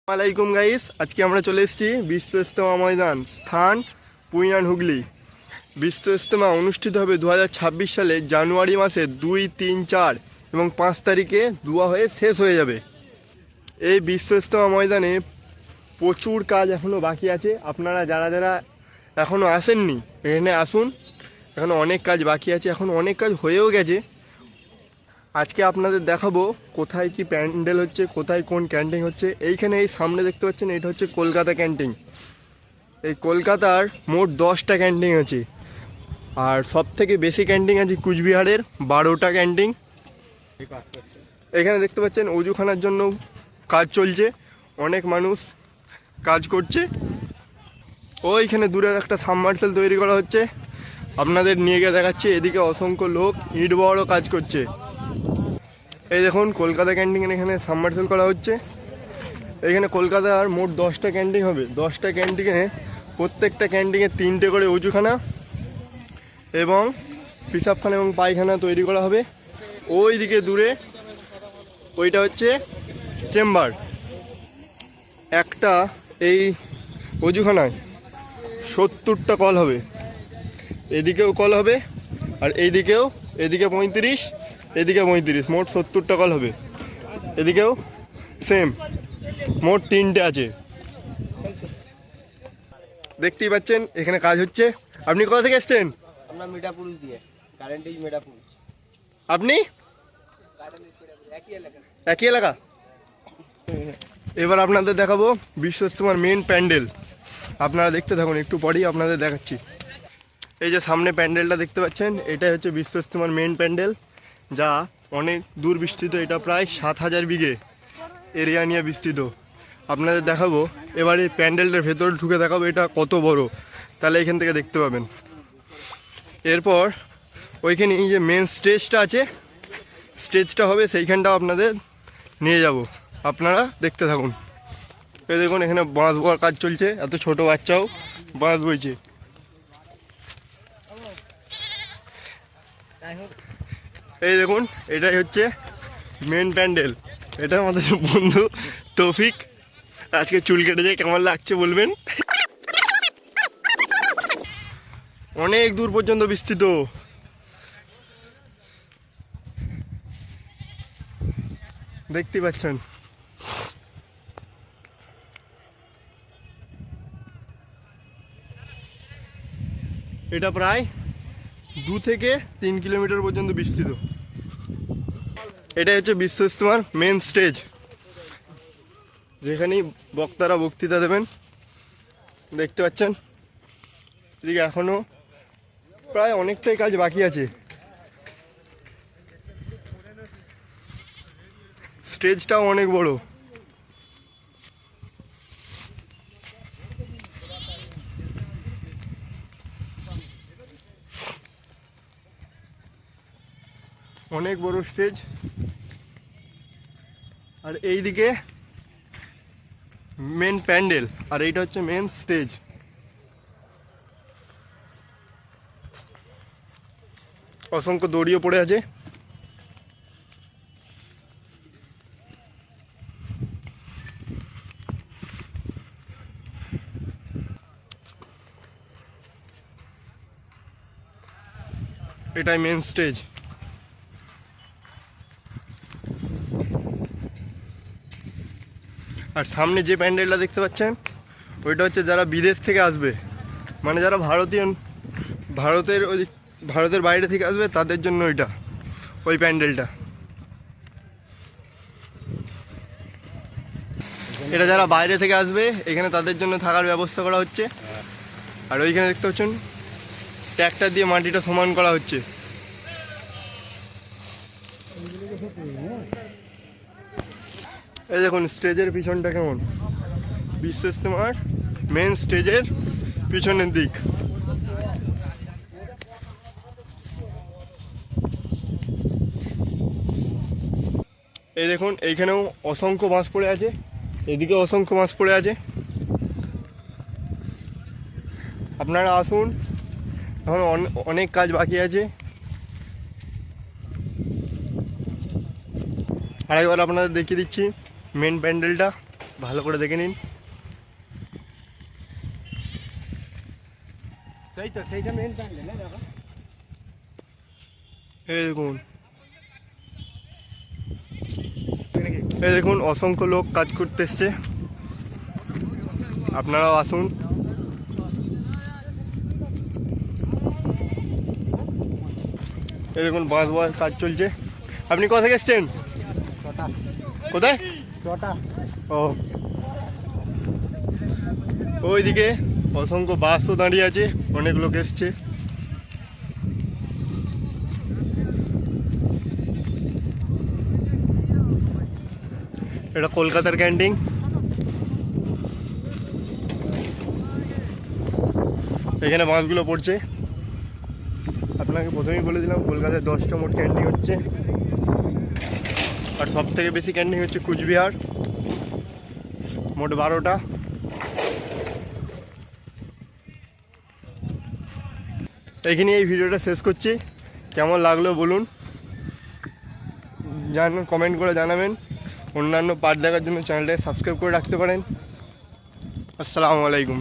আসসালামাইকুম গাইস, আজকে আমরা চলে এসেছি বিশ্ব ইজতেমা ময়দান, স্থান পুইনান হুগলি। বিশ্ব ইজতেমা অনুষ্ঠিত হবে 2026 সালে জানুয়ারি মাসে 2, 3, 4 এবং 5 তারিখে দুয়া হয়ে শেষ হয়ে যাবে। এই বিশ্ব ইজতেমা ময়দানে প্রচুর কাজ এখনও বাকি আছে। আপনারা যারা যারা এখনও আসেননি এখানে আসুন, এখনও অনেক কাজ বাকি আছে, এখন অনেক কাজ হয়েও গেছে। আজকে আপনাদের দেখাবো কোথায় কি প্যান্ডেল হচ্ছে, কোথায় কোন ক্যান্টিন হচ্ছে। এইখানে এই সামনে দেখতে পাচ্ছেন, এটা হচ্ছে কলকাতা ক্যান্টিন। এই কলকাতার মোট 10টা ক্যান্টিন আছে, আর সব থেকে বেশি ক্যান্টিন আছে কুচবিহারের, 12টা ক্যান্টিন। এখানে দেখতে পাচ্ছেন অজুখানার জন্য কাজ চলছে, অনেক মানুষ কাজ করছে। ওইখানে দূরে একটা সাবমার্সেল তৈরি করা হচ্ছে, আপনাদের নিয়ে গিয়ে দেখাচ্ছে। এদিকে অসংখ্য লোক ইট বড় কাজ করছে। এই দেখুন কলকাতা ক্যান্টিন, এখানে সাবমার্সেল করা হচ্ছে। এখানে কলকাতার মোট 10টা ক্যান্টিন হবে। 10টা ক্যান্টিনে প্রত্যেকটা ক্যান্টিনে 3টে করে উঁচুখানা এবং পেশাবখানা এবং পায়খানা তৈরি করা হবে। ওই দিকে দূরে ওইটা হচ্ছে চেম্বার। একটা এই অজুখানায় 70টা কল হবে, এদিকেও কল হবে আর এইদিকেও, এদিকে 35, এদিকে 35, মোট 70টা কল হবে। এদিকেও সেম, মোট 3টে আছে। দেখতেই পাচ্ছেন এখানে কাজ হচ্ছে। আপনি কোথা থেকে এসছেন? আমরা মিঠাপুর দিয়ে, কারেন্ট ইজ মিঠাপুর। আপনি একই এলাকা? এবার আপনাদের দেখাবো বিশ্ব ইজতেমার মেন প্যান্ডেল। আপনারা দেখতে থাকুন, একটু পরেই আপনাদের দেখাচ্ছি। এই যে সামনে প্যান্ডেলটা দেখতে পাচ্ছেন, এটাই হচ্ছে বিশ্ব ইজতেমার মেন প্যান্ডেল, যা অনেক দূর বিস্তৃত। এটা প্রায় 7000 বিঘে এরিয়া নিয়ে বিস্তৃত। আপনাদের দেখাবো এবারে প্যান্ডেলটার ভেতরে ঢুকে দেখাবো এটা কত বড়, তাহলে এখান থেকে দেখতে পাবেন। এরপর ওইখানে এই যে মেন স্টেজটা আছে, স্টেজটা হবে, সেইখানটাও আপনাদের নিয়ে যাব, আপনারা দেখতে থাকুন। এই দেখুন এখানে বাঁশ বোয়ার কাজ চলছে, এত ছোট বাচ্চাও বাঁশ বইছে। এই দেখুন এটাই হচ্ছে মেন প্যান্ডেল। এটা আমাদের বন্ধু তৌফিক, আজকে চুল কেটেছে, কেমন লাগছে বলবেন। অনেক দূর পর্যন্ত বিস্তৃত। দেখতে পাচ্ছেন এটা প্রায় 2 থেকে 3 কিলোমিটার পর্যন্ত বিস্তৃত। এটাই হচ্ছে বিশ্ব ইজতেমার মেন স্টেজ, যেখানেই বক্তারা বক্তৃতা দেবেন। দেখতে পাচ্ছেন এদিকে এখনো প্রায় অনেকটাই কাজ বাকি আছে। স্টেজটাও অনেক বড়। অনেক বড় স্টেজ, আর এইদিকে মেন প্যান্ডেল, আর এইটা হচ্ছে মেন স্টেজ। অসংখ্য দড়িও পড়ে আছে। এটাই মেন স্টেজ। আর সামনে যে প্যান্ডেলটা দেখতে পাচ্ছেন, ওইটা হচ্ছে যারা বিদেশ থেকে আসবে, মানে যারা ভারতের বাইরে থেকে আসবে তাদের জন্য ওইটা, ওই প্যান্ডেলটা। এটা যারা বাইরে থেকে আসবে এখানে তাদের জন্য থাকার ব্যবস্থা করা হচ্ছে। আর ওইখানে দেখতে পাচ্ছেন ট্র্যাক্টর দিয়ে মাটিটা সমান করা হচ্ছে। এই দেখুন স্টেজের পিছনটা কেমন, বিশ্ব ইজতেমার মেন স্টেজের পিছনের দিক। এই দেখুন এইখানেও অসংখ্য বাঁশ পড়ে আছে, এদিকে অসংখ্য বাঁশ পড়ে আছে। আপনারা আসুন, এখন অনেক কাজ বাকি আছে। আরেকবার আপনাদের দেখিয়ে দিচ্ছি মেন প্যান্ডেলটা। ভালো করে দেখে নিন। সেই তো সেইটা মেন প্যান্ডেল না দেখো। এই দেখুন, এই দেখুন অসংখ্য লোক কাজ করতে এসছে, আপনারাও আসুন। এই দেখুন বাঁশ বাঁশ কাজ চলছে। আপনি কোথা থেকে এসছেন? ছটা কোথায়? ছটা ও, ওইদিকে অসংখ্য বাসও দাঁড়িয়ে আছে, অনেক লোক এসছে। এটা কলকাতার ক্যান্টিন। এখানে বাসগুলো পড়ছে। আপনাকে প্রথমেই বলে দিলাম কলকাতায় 10টা মোট ক্যান্টিন হচ্ছে, আর সব থেকে বেশি ক্যান্টিন হচ্ছে কুচবিহার, মোট 12টা। এখানে এই ভিডিওটা শেষ করছি। কেমন লাগলো বলুন, কমেন্ট করে জানাবেন। অন্যান্য পার্ট দেখার জন্য চ্যানেলটাকে সাবস্ক্রাইব করে রাখতে পারেন। আসসালামু আলাইকুম।